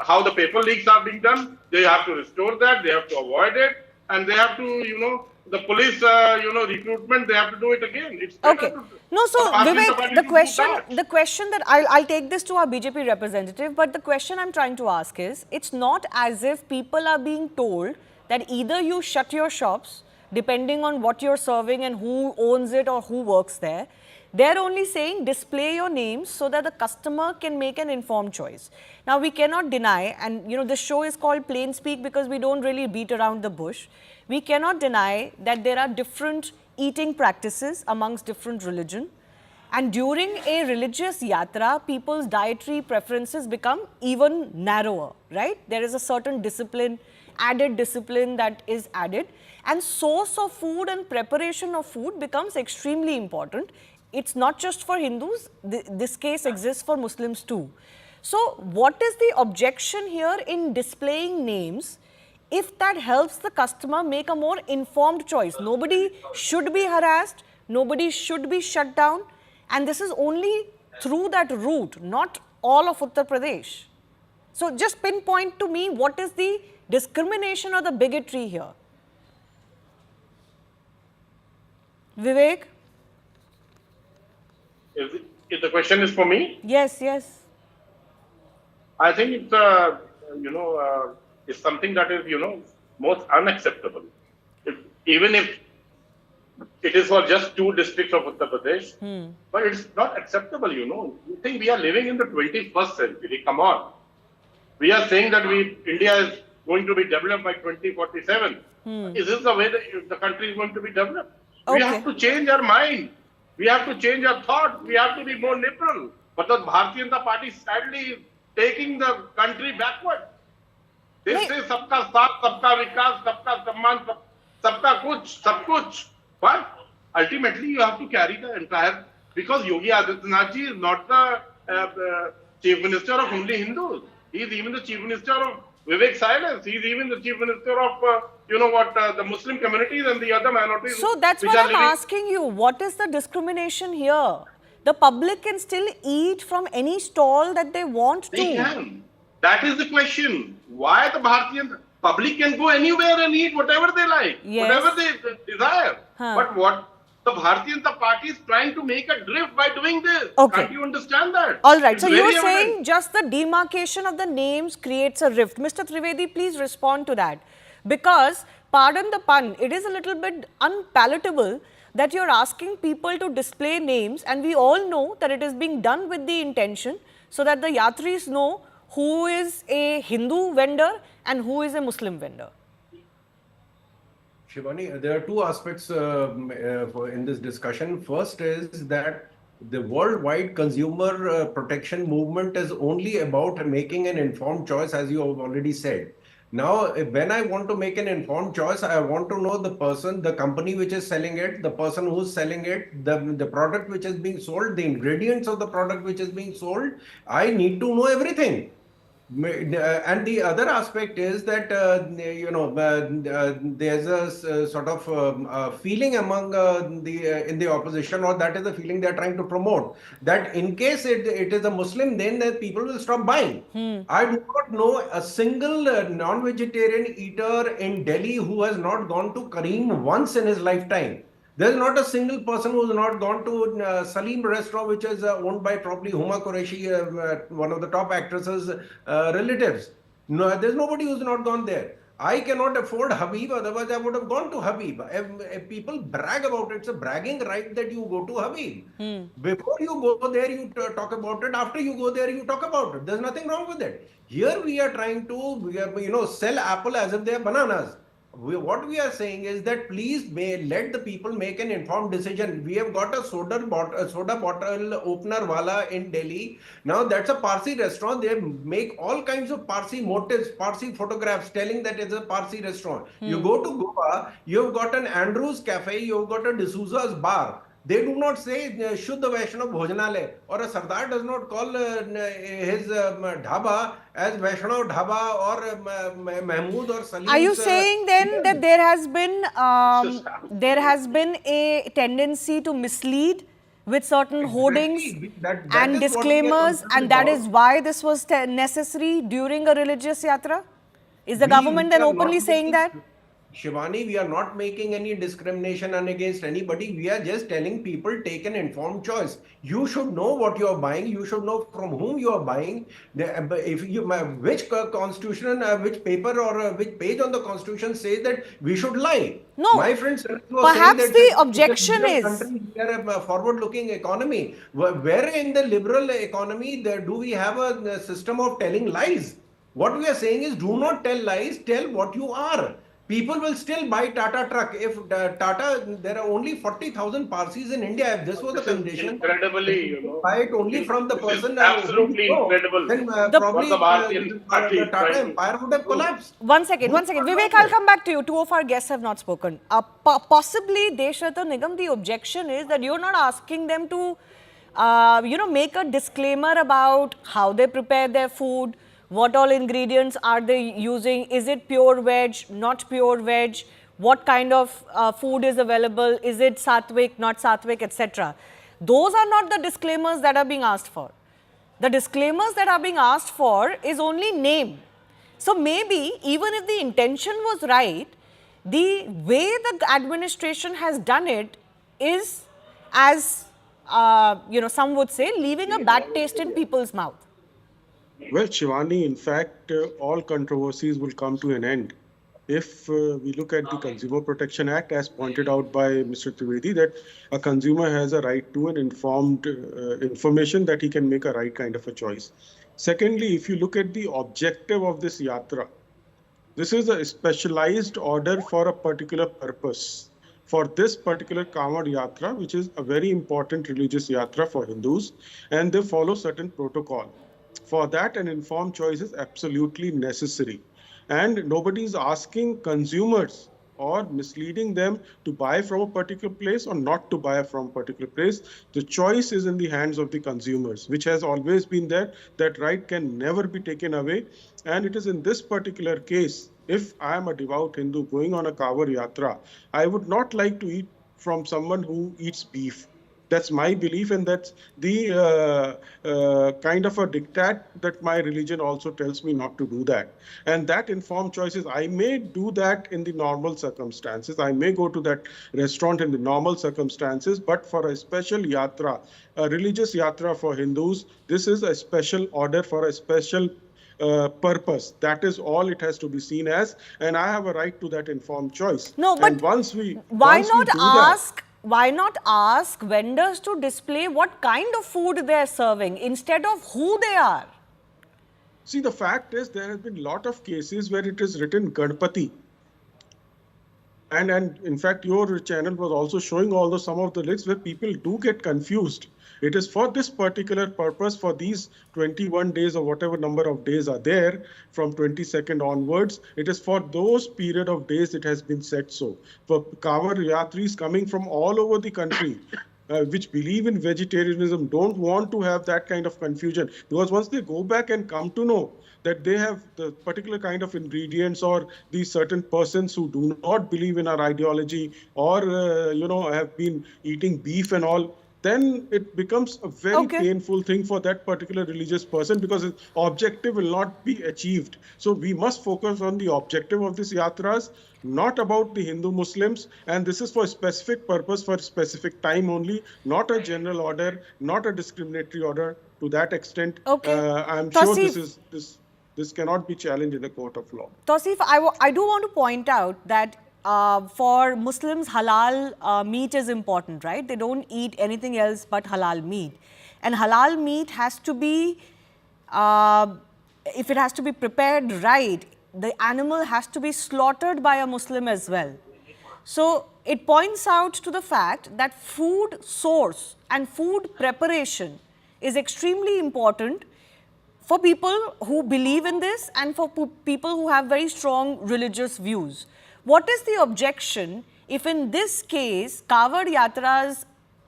H: how the paper leaks are being done. They have to restore that, they have to avoid it, and they have to, the police, recruitment, they have to do it again. It's
A: okay. No, so Vivek, the question that I'll take this to our BJP representative, but the question I'm trying to ask is, it's not as if people are being told that either you shut your shops, depending on what you're serving and who owns it or who works there. They're only saying display your names so that the customer can make an informed choice. Now, we cannot deny, and the show is called Plain Speak because we don't really beat around the bush. We cannot deny that there are different eating practices amongst different religion. And during a religious yatra, people's dietary preferences become even narrower, right? There is a certain discipline, added discipline that is added. And source of food and preparation of food becomes extremely important. It's not just for Hindus, this case exists for Muslims too. So what is the objection here in displaying names if that helps the customer make a more informed choice? Nobody should be harassed, nobody should be shut down, and this is only through that route, not all of Uttar Pradesh. So just pinpoint to me, what is the discrimination or the bigotry here? Vivek?
H: If the question is for me?
A: Yes, yes.
H: I think it's, it's something that is, most unacceptable. Even if it is for just 2 districts of Uttar Pradesh, but it's not acceptable, You think we are living in the 21st century? Come on. We are saying that India is going to be developed by 2047. Is this the way the country is going to be developed? Okay. We have to change our mind. We have to change our thought. We have to be more liberal. But the Bharatiya Janata Party sadly is taking the country backward. They say sabka saath, sabka vikas, sabka samman, sabka kuch, sab kuch. But ultimately you have to carry the entire, because Yogi Adityanath ji is not the chief minister of only Hindus. He is even the chief minister of Vivek silence. He is even the chief minister of, the Muslim communities and the other minorities.
A: So that's what I'm asking you. What is the discrimination here? The public can still eat from any stall that they want to.
H: They can. That is the question. Why the Bharatiya public can go anywhere and eat whatever they like, whatever they desire. But what the Bharatiya Janata Party is trying to make a drift by doing this.
A: Okay.
H: Can't you understand that?
A: All right. So you're saying just the demarcation of the names creates a rift. Mr. Trivedi, please respond to that. Because, pardon the pun, it is a little bit unpalatable that you're asking people to display names, and we all know that it is being done with the intention so that the yatris know who is a Hindu vendor and who is a Muslim vendor.
F: Shivani, there are 2 aspects in this discussion. First is that the worldwide consumer protection movement is only about making an informed choice, as you have already said. Now, when I want to make an informed choice, I want to know the person, the company which is selling it, the person who's selling it, the product which is being sold, the ingredients of the product which is being sold. I need to know everything. And the other aspect is that, there's a sort of feeling among in the opposition, or that is the feeling they're trying to promote, that in case it is a Muslim, then people will stop buying. I do not know a single non-vegetarian eater in Delhi who has not gone to Kareem once in his lifetime. There's not a single person who's not gone to Salim restaurant, which is owned by probably Huma Qureshi, one of the top actresses' relatives. No, there's nobody who's not gone there. I cannot afford Habib, otherwise I would have gone to Habib. If people brag about it, it's a bragging right that you go to Habib. Before you go there, you talk about it. After you go there, you talk about it. There's nothing wrong with it. Here we are trying to, sell apple as if they are bananas. What we are saying is that please let the people make an informed decision. We have got a soda bottle opener wala in Delhi. Now that's a Parsi restaurant. They make all kinds of Parsi motifs, Parsi photographs telling that it's a Parsi restaurant. You go to Goa, you've got an Andrews Cafe, you've got a D'Souza's bar. They do not say Shuddha Vaishnav Bhojanalaya, or a Sardar does not call his dhaba as Vaishnav dhaba or Mahmood or Salim.
A: Are you saying then that there has been a tendency to mislead with certain hoardings
F: that
A: and
F: is what we are
A: disclaimers,
F: concerned
A: and that
F: about.
A: is why this was necessary during a religious yatra? Is the
F: We
A: government then
F: are not
A: openly saying
F: making-
A: that?
F: Shivani, we are not making any discrimination against anybody. We are just telling people take an informed choice. You should know what you are buying. You should know from whom you are buying. If you, which constitution, which paper or which page on the constitution says that we should lie.
A: No.
F: My friend was
A: Perhaps
F: saying that
A: the objection is-
F: we are a forward-looking economy. Where in the liberal economy do we have a system of telling lies? What we are saying is do not tell lies. Tell what you are. People will still buy Tata truck. If Tata, there are only 40,000 Parsis in India. If this was the condition,
H: Incredibly,
F: buy it only from the person.
H: absolutely incredible.
F: Then
H: What
F: probably
H: the Bharatiya Party
F: the
H: is
F: Tata
H: trying to
F: empire would have collapsed.
A: One second. Vivek, I'll come back to you. Two of our guests have not spoken. Possibly, Deshrata Nigam, the objection is that you're not asking them to, make a disclaimer about how they prepare their food, what all ingredients are they using, is it pure veg, not pure veg, what kind of food is available, is it sattvic, not sattvic, etc. Those are not the disclaimers that are being asked for. The disclaimers that are being asked for is only name. So maybe even if the intention was right, the way the administration has done it is, as some would say, leaving a bad taste in people's mouth.
G: Well, Shivani, in fact, all controversies will come to an end if we look at the Consumer Protection Act, as pointed out by Mr. Trivedi, that a consumer has a right to an informed information that he can make a right kind of a choice. Secondly, if you look at the objective of this yatra, this is a specialized order for a particular purpose. For this particular Kanwar Yatra, which is a very important religious yatra for Hindus, and they follow certain protocol. For that, an informed choice is absolutely necessary. And nobody is asking consumers or misleading them to buy from a particular place or not to buy from a particular place. The choice is in the hands of the consumers, which has always been there. That right can never be taken away. And it is in this particular case, if I am a devout Hindu going on a Kanwar Yatra, I would not like to eat from someone who eats beef. That's my belief, and that's the kind of a diktat that my religion also tells me not to do that. And that informed choices, I may do that in the normal circumstances. I may go to that restaurant in the normal circumstances, but for a special yatra, a religious yatra for Hindus, this is a special order for a special purpose. That is all it has to be seen as, and I have a right to that informed choice.
A: No, but
G: and once we
A: why not ask vendors to display what kind of food they are serving instead of who they are?
G: See, the fact is there have been a lot of cases where it is written Ganpati. And in fact, your channel was also showing some of the lists where people do get confused. It is for this particular purpose, for these 21 days or whatever number of days are there from 22nd onwards. It is for those period of days it has been said so. For Kanwar Yatris coming from all over the country, which believe in vegetarianism, don't want to have that kind of confusion. Because once they go back and come to know that they have the particular kind of ingredients or these certain persons who do not believe in our ideology or, have been eating beef and all, then it becomes a very painful thing for that particular religious person because its objective will not be achieved. So we must focus on the objective of these yatras, not about the Hindu Muslims, and this is for a specific purpose, for a specific time only, not a general order, not a discriminatory order to that extent. I'm sure this cannot be challenged in a court of law.
A: Tausif, I do want to point out that for Muslims, halal meat is important, right? They don't eat anything else but halal meat. And halal meat has to be, if it has to be prepared right, the animal has to be slaughtered by a Muslim as well. So it points out to the fact that food source and food preparation is extremely important for people who believe in this and for people who have very strong religious views. What is the objection if in this case Kanwar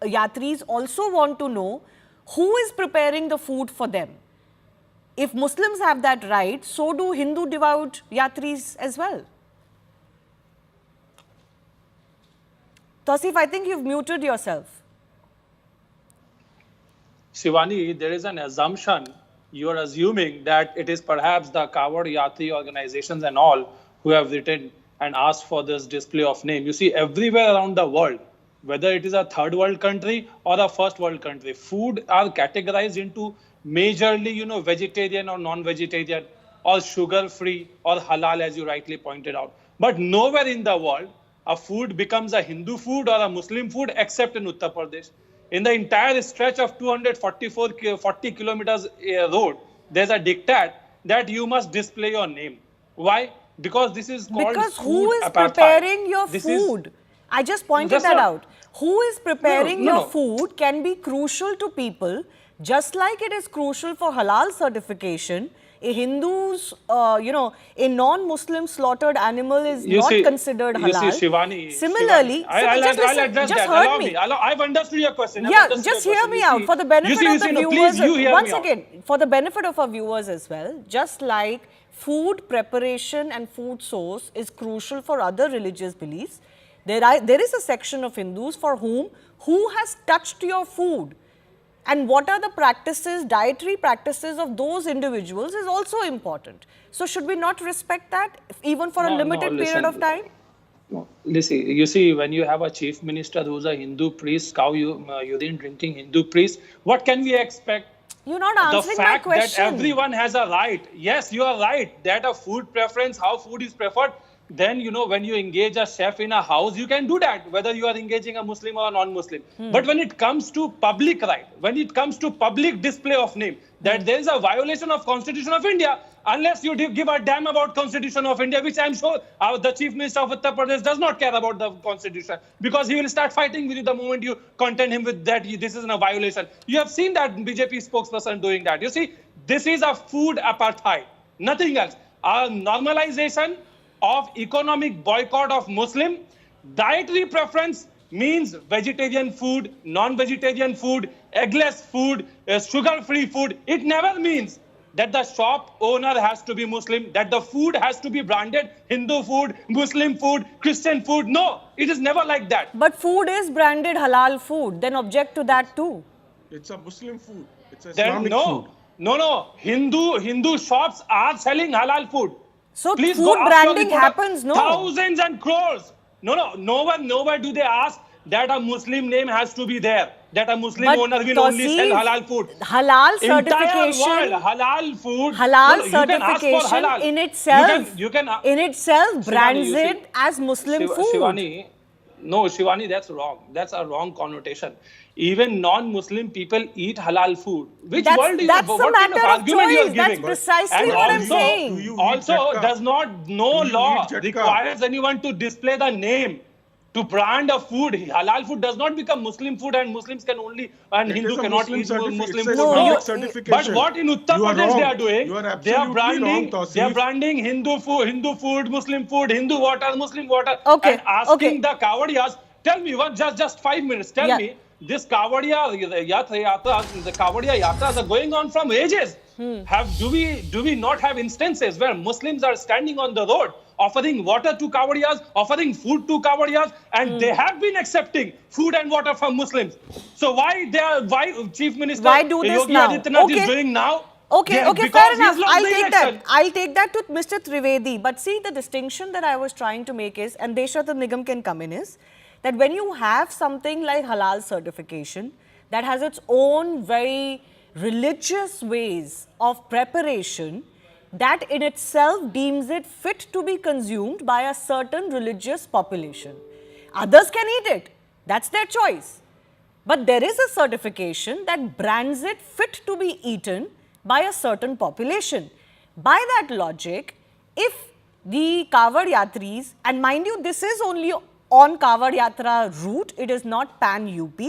A: Yatris also want to know who is preparing the food for them? If Muslims have that right, so do Hindu devout Yatris as well. Tausif, I think you've muted yourself.
O: Shivani, there is an assumption. You are assuming that it is perhaps the Kanwar Yatri organizations and all who have written and asked for this display of name. You see, everywhere around the world, whether it is a third world country or a first world country, food are categorized into majorly, vegetarian or non-vegetarian or sugar-free or halal, as you rightly pointed out. But nowhere in the world a food becomes a Hindu food or a Muslim food except in Uttar Pradesh. In the entire stretch of 40 kilometers road, there's a diktat that you must display your name. Why? Because this is called
A: because
O: food
A: who is
O: apartheid.
A: Preparing your food? I just pointed that out. Who is preparing your food can be crucial to people, just like it is crucial for halal certification. A Hindu's, a non-Muslim slaughtered animal is not considered halal.
O: You see, Shivani.
A: Similarly,
O: I'll address
A: just
O: that.
A: Allow me.
O: I've understood your question.
A: Yeah, just hear me out for the benefit of the viewers. Once again, for the benefit of our viewers as well, just like food preparation and food source is crucial for other religious beliefs, there is a section of Hindus for who has touched your food and what are the practices, dietary practices of those individuals is also important. So should we not respect that even for a limited period of time?
O: No, listen, you see, when you have a chief minister who's a Hindu priest, urine drinking Hindu priest, what can we expect?
A: You're not answering my question.
O: The fact that everyone has a right, yes, you are right, that a food preference, how food is preferred, then, when you engage a chef in a house, you can do that, whether you are engaging a Muslim or a non-Muslim. But when it comes to public right, when it comes to public display of name, that there is a violation of Constitution of India, unless you give a damn about Constitution of India, which I'm sure the Chief Minister of Uttar Pradesh does not care about the Constitution, because he will start fighting with you the moment you contend him with that this is a violation. You have seen that BJP spokesperson doing that. You see, this is a food apartheid, nothing else. A normalization of economic boycott of Muslim. Dietary preference means vegetarian food, non-vegetarian food, eggless food, sugar-free food. It never means that the shop owner has to be Muslim, that the food has to be branded Hindu food, Muslim food, Christian food. No, it is never like that.
A: But food is branded halal food. Then object to that too.
G: It's a Muslim food. It's Islamic food.
O: No. Hindu shops are selling halal food.
A: So please food branding happens, no?
O: Thousands and crores. Nowhere do they ask that a Muslim name has to be there. That a Muslim owner will only sell halal food.
A: Halal certification.
O: Halal food.
A: Halal certification in itself brands it as Muslim food.
O: Shivani, that's wrong. That's a wrong connotation. Even non-Muslim people eat halal food. What kind of argument you are giving?
A: That's precisely what I'm saying.
O: Also, does not no law requires anyone to display the name to brand a food. Halal food does not become Muslim food, and Muslims can only Hindu cannot eat Muslim food.
G: No.
O: But what in Uttar Pradesh they are doing? They are branding Hindu food, Muslim food, Hindu water, Muslim water, and asking the Kawadiyas. Tell me, just 5 minutes. Tell me. This Kanwar Yatras are going on from ages. Do we not have instances where Muslims are standing on the road offering water to Kawadiyas, offering food to Kawadiyas, and they have been accepting food and water from Muslims? So why Chief Minister
A: do this
O: Yogi
A: now?
O: Adityanath is doing now?
A: Okay, fair enough. I'll take that to Mr. Trivedi. But see, the distinction that I was trying to make is, and Deshat Nigam can come in, is that when you have something like halal certification that has its own very religious ways of preparation, that in itself deems it fit to be consumed by a certain religious population. Others can eat it. That's their choice. But there is a certification that brands it fit to be eaten by a certain population. By that logic, if the Kanwar Yatris, and mind you, this is only on Kanwar Yatra route, it is not pan-UP,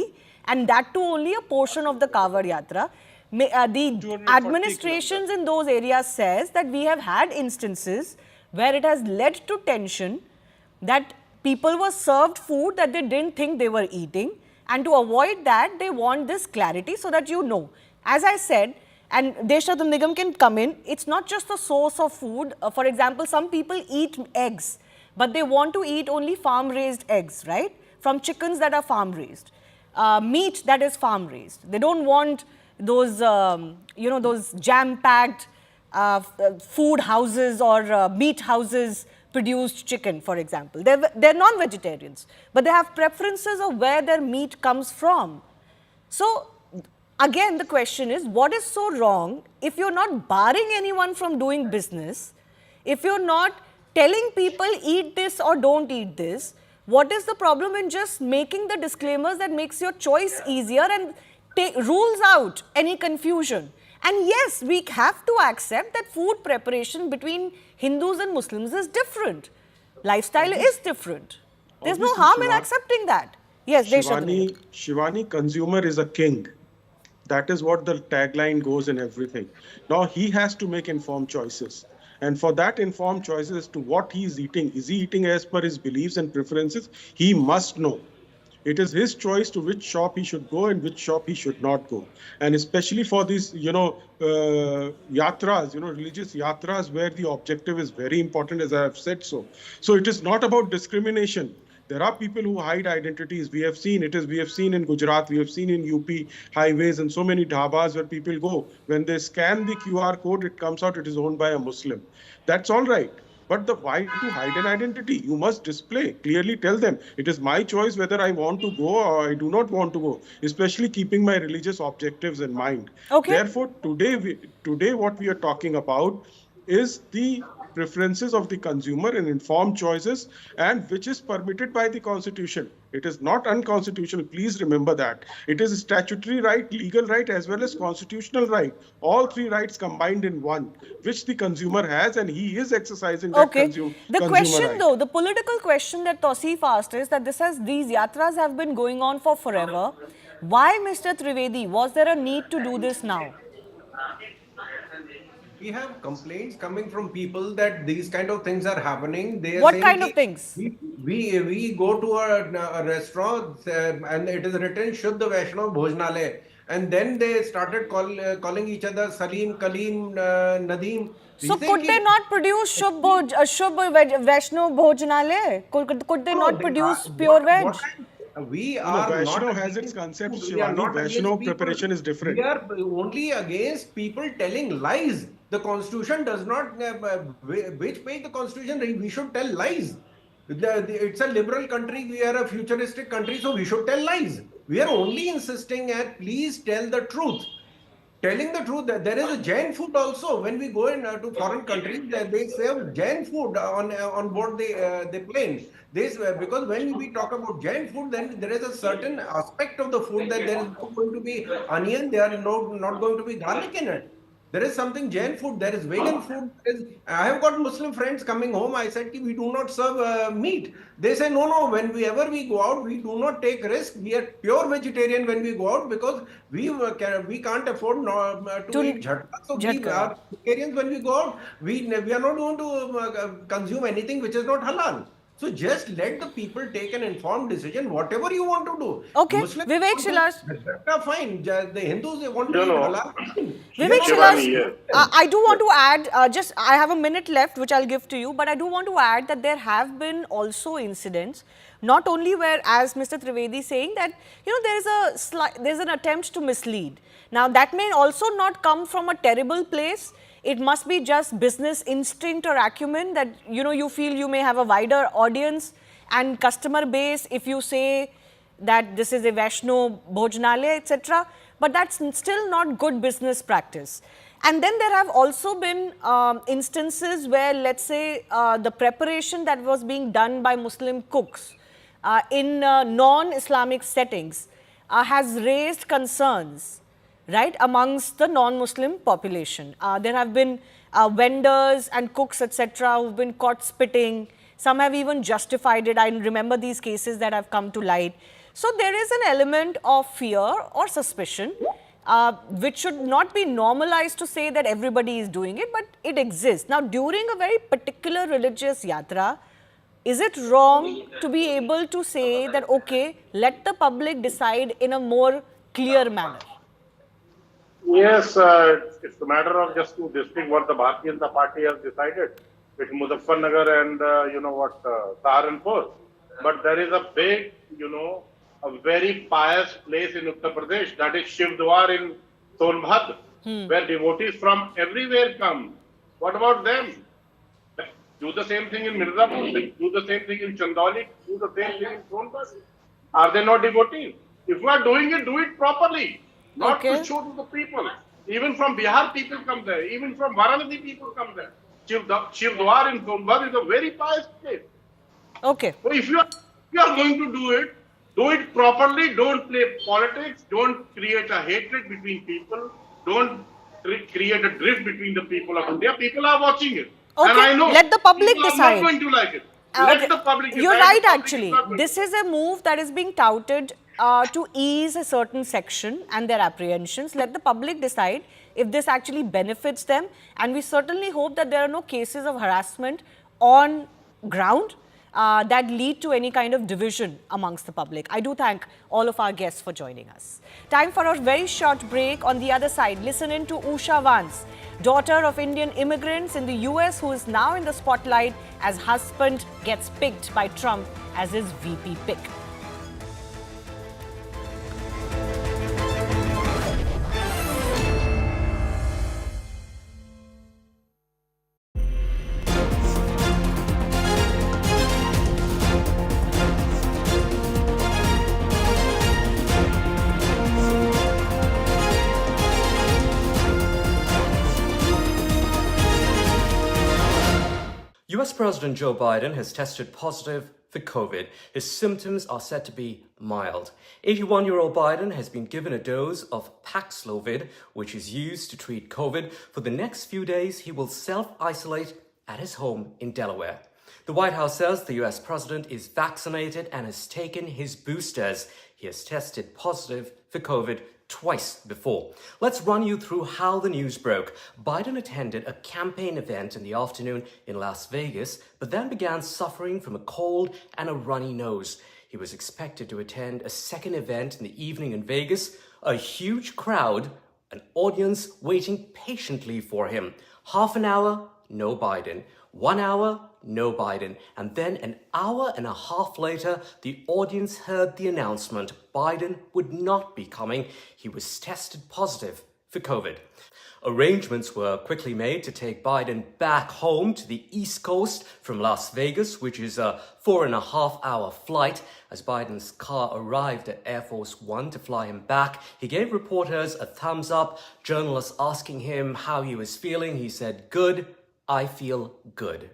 A: and that too only a portion of the Kanwar Yatra. The administrations in those areas says that we have had instances where it has led to tension, that people were served food that they didn't think they were eating, and to avoid that, they want this clarity so that you know. As I said, and Deshatum Nigam can come in, it's not just the source of food. For example, some people eat eggs, but they want to eat only farm-raised eggs, right? From chickens that are farm-raised. Meat that is farm-raised. They don't want those, those jam-packed food houses or meat houses produced chicken, for example. They're non-vegetarians, but they have preferences of where their meat comes from. So, again, the question is, what is so wrong if you're not barring anyone from doing business, if you're not telling people eat this or don't eat this, what is the problem in just making the disclaimers that makes your choice easier and rules out any confusion? And yes, we have to accept that food preparation between Hindus and Muslims is different. Lifestyle is different. There's no harm in accepting that. Yes,
G: Shivani, consumer is a king. That is what the tagline goes in everything. Now he has to make informed choices. And for that informed choices as to what he is he eating as per his beliefs and preferences? He must know. It is his choice to which shop he should go and which shop he should not go. And especially for these, yatras, religious yatras, where the objective is very important, as I have said so. So it is not about discrimination. There are people who hide identities. We have seen in Gujarat, we have seen in UP highways and so many dhabas where people go. When they scan the QR code, it comes out, it is owned by a Muslim. That's all right. But why to hide an identity? You must display, clearly tell them, it is my choice whether I want to go or I do not want to go, especially keeping my religious objectives in mind. Okay. Therefore, today what we are talking about is the preferences of the consumer and informed choices, and which is permitted by the Constitution. It is not unconstitutional. Please remember that. It is a statutory right, legal right, as well as constitutional right. All three rights combined in one, which the consumer has, and he is exercising that consumer
A: question,
G: right.
A: Though, the political question that Tausif asked is that these yatras have been going on for forever. Why, Mr. Trivedi, was there a need to do this now?
F: We have complaints coming from people that these kind of things are happening. They are
A: what kind of things?
F: We go to a restaurant and it is written Shuddha Vaishnav Bhojanalaya, and then they started calling each other Salim, Kaleem, Nadeem.
A: So could they not produce Shubh Vaishnav Bhojanalaya? Could they not produce pure veg?
F: We are
G: Vaishnav has its concept, Shivani. Vaishnav preparation is different.
F: We are only against people telling lies. The Constitution does not, which page the Constitution, we should tell lies. It's a liberal country, we are a futuristic country, so we should tell lies. We are only insisting at please tell the truth. Telling the truth, there is a Jain food also. When we go to foreign countries, they serve Jain food on board the plane. Because when we talk about Jain food, then there is a certain aspect of the food that there is not going to be onion, there are not going to be garlic in it. There is something Jain food, there is vegan food. I have got Muslim friends coming home. I said, we do not serve meat. They say, no, whenever we go out, we do not take risk. We are pure vegetarian when we go out because we can't afford to eat jhatka. So we are vegetarians when we go out. We are not going to consume anything which is not halal. So just let the people take an informed decision, whatever you want to do.
A: Okay,
F: Muslims
A: Vivek Shilash.
F: Fine. The Hindus, they want to eat halal.
A: Vivek Shilash, I do want to add, I have a minute left, which I'll give to you, but I do want to add that there have been also incidents, not only where, as Mr. Trivedi saying that, there's an attempt to mislead. Now, that may also not come from a terrible place. It must be just business instinct or acumen that, you feel you may have a wider audience and customer base if you say that this is a Vaishno Bhojanalaya, etc. But that's still not good business practice. And then there have also been instances where, let's say, the preparation that was being done by Muslim cooks in non-Islamic settings has raised concerns, right, amongst the non-Muslim population. There have been vendors and cooks, etc., who've been caught spitting. Some have even justified it. I remember these cases that have come to light. So there is an element of fear or suspicion, which should not be normalized to say that everybody is doing it, but it exists. Now, during a very particular religious yatra, is it wrong to be able to say that, okay, let the public decide in a more clear manner?
H: Yes, it's a matter of just to district what the Bharatiya Janata Party has decided with Muzaffarnagar and, Saharanpur. But there is a big, a very pious place in Uttar Pradesh, that is Shivdwar in Sonbhadra, where devotees from everywhere come. What about them? Do the same thing in Mirzapur, do the same thing in Chandauli, do the same thing in Sonbhadra. Are they not devotees? If we are doing it, do it properly. Not to show to the people. Even from Bihar, people come there. Even from Varanasi, people come there. Shivdwar in Sonbhadra is a very pious place.
A: Okay.
H: So if you are going to do it properly. Don't play politics. Don't create a hatred between people. Don't create a drift between the people of India. People are watching it.
A: Okay.
H: And I know
A: let the public
H: people
A: decide.
H: are not going to like it. Let the public decide.
A: You're right, actually. This is a move that is being touted to ease a certain section and their apprehensions. Let the public decide if this actually benefits them. And we certainly hope that there are no cases of harassment on ground that lead to any kind of division amongst the public. I do thank all of our guests for joining us. Time for a very short break. On the other side, listen in to Usha Vance, daughter of Indian immigrants in the US, who is now in the spotlight as husband gets picked by Trump as his VP pick.
P: US President Joe Biden has tested positive for COVID. His symptoms are said to be mild. 81-year-old Biden has been given a dose of Paxlovid, which is used to treat COVID. For the next few days, he will self-isolate at his home in Delaware. The White House says the US president is vaccinated and has taken his boosters. He has tested positive for COVID twice before. Let's run you through how the news broke. Biden attended a campaign event in the afternoon in Las Vegas, but then began suffering from a cold and a runny nose. He was expected to attend a second event in the evening in Vegas. A huge crowd, an audience waiting patiently for him. Half an hour, no Biden. 1 hour, no Biden. And then an hour and a half later, the audience heard the announcement Biden would not be coming. He was tested positive for COVID. Arrangements were quickly made to take Biden back home to the East Coast from Las Vegas, which is a 4.5-hour flight. As Biden's car arrived at Air Force One to fly him back, he gave reporters a thumbs up. Journalists asking him how he was feeling, he said, "Good. I feel good."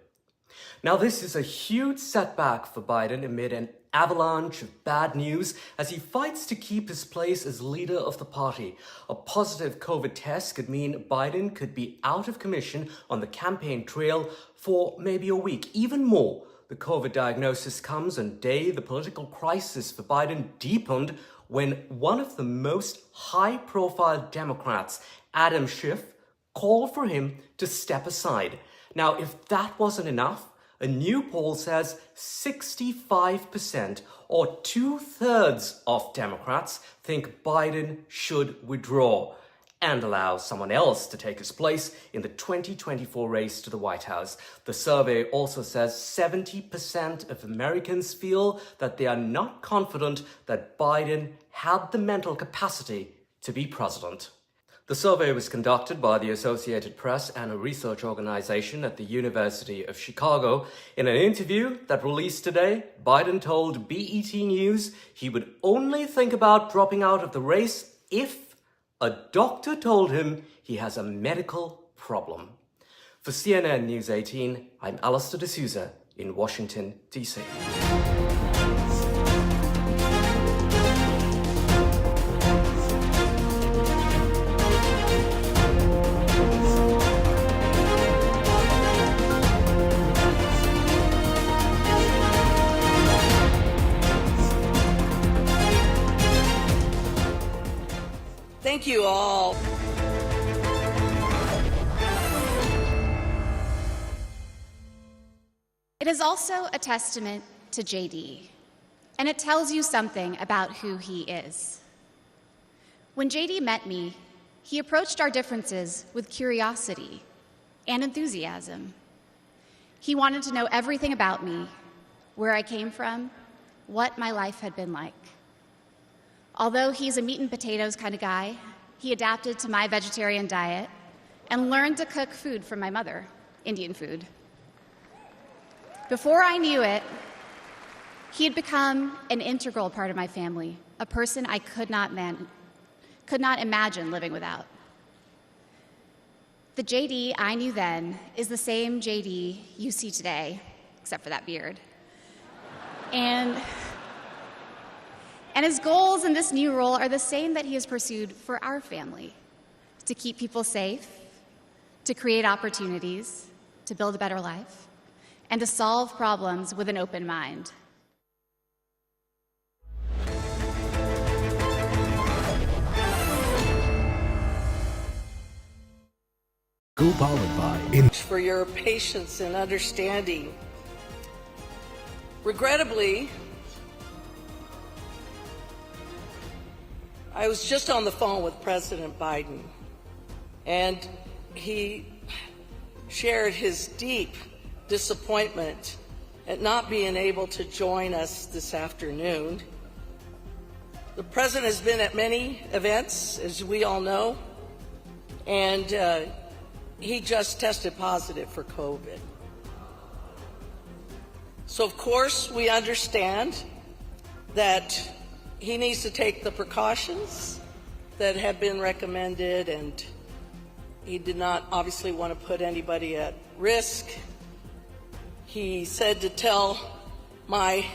P: Now, this is a huge setback for Biden amid an avalanche of bad news as he fights to keep his place as leader of the party. A positive COVID test could mean Biden could be out of commission on the campaign trail for maybe a week, even more. The COVID diagnosis comes on a day the political crisis for Biden deepened when one of the most high-profile Democrats, Adam Schiff, called for him to step aside. Now, if that wasn't enough, a new poll says 65% or 2/3 of Democrats think Biden should withdraw and allow someone else to take his place in the 2024 race to the White House. The survey also says 70% of Americans feel that they are not confident that Biden had the mental capacity to be president. The survey was conducted by the Associated Press and a research organization at the University of Chicago. In an interview that released today, Biden told BET News he would only think about dropping out of the race if a doctor told him he has a medical problem. For CNN News 18, I'm Alistair D'Souza in Washington, D.C.
Q: Thank you all.
R: It is also a testament to JD, and it tells you something about who he is. When JD met me, he approached our differences with curiosity and enthusiasm. He wanted to know everything about me, where I came from, what my life had been like. Although he's a meat and potatoes kind of guy, he adapted to my vegetarian diet and learned to cook food from my mother, Indian food. Before I knew it, he had become an integral part of my family, a person I could not imagine living without. The JD I knew then is the same JD you see today, except for that beard. And his goals in this new role are the same that he has pursued for our family: to keep people safe, to create opportunities, to build a better life, and to solve problems with an open mind.
S: Co-powered by
Q: For your patience and understanding. Regrettably, I was just on the phone with President Biden, and he shared his deep disappointment at not being able to join us this afternoon. The President has been at many events, as we all know, and he just tested positive for COVID. So, of course, we understand that he needs to take the precautions that have been recommended, and he did not obviously want to put anybody at risk. He said to tell my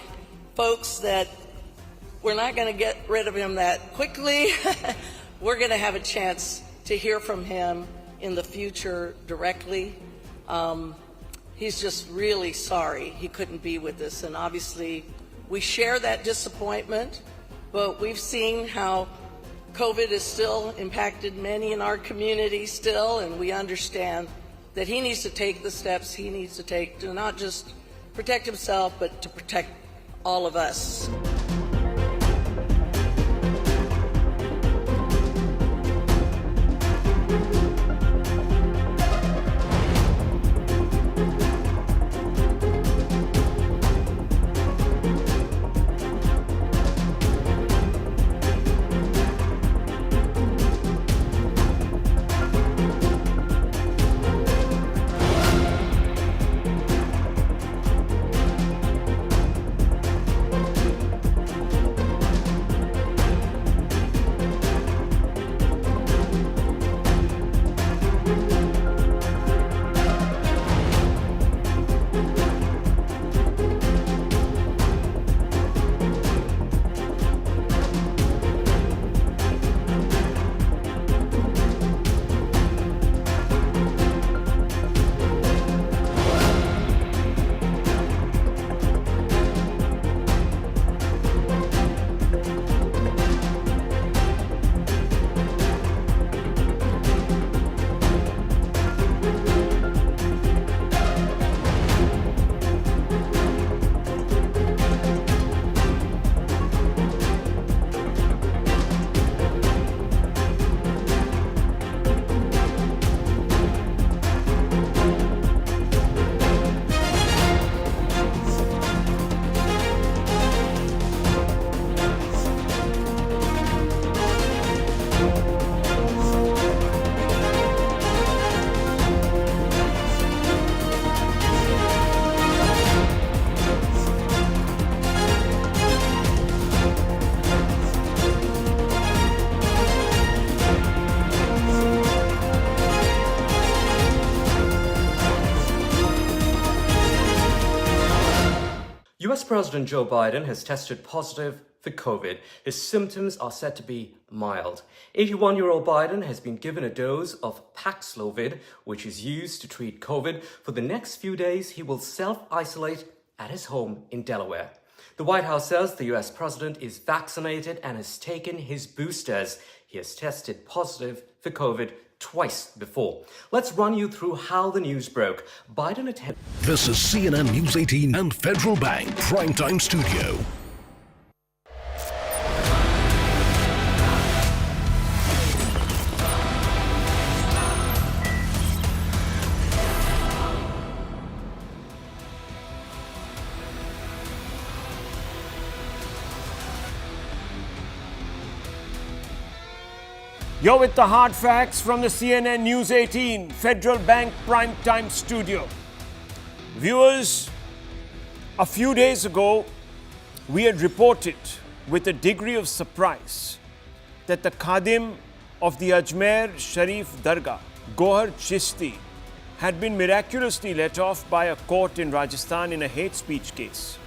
Q: folks that we're not going to get rid of him that quickly. We're going to have a chance to hear from him in the future directly. He's just really sorry he couldn't be with us, and obviously we share that disappointment, but we've seen how COVID has still impacted many in our community still, and we understand that he needs to take the steps he needs to take to not just protect himself, but to protect all of us.
P: US President Joe Biden has tested positive for COVID. His symptoms are said to be mild. 81-year-old Biden has been given a dose of Paxlovid, which is used to treat COVID. For the next few days, he will self-isolate at his home in Delaware. The White House says the US president is vaccinated and has taken his boosters. He has tested positive for COVID twice before. Let's run you through how the news broke. Biden attended.
S: This is CNN News 18 and Federal Bank Primetime Studio.
T: You're with the hard facts from the CNN News 18 Federal Bank Primetime Studio. Viewers, a few days ago, we had reported with a degree of surprise that the Khadim of the Ajmer Sharif Dargah, Gohar Chishti, had been miraculously let off by a court in Rajasthan in a hate speech case.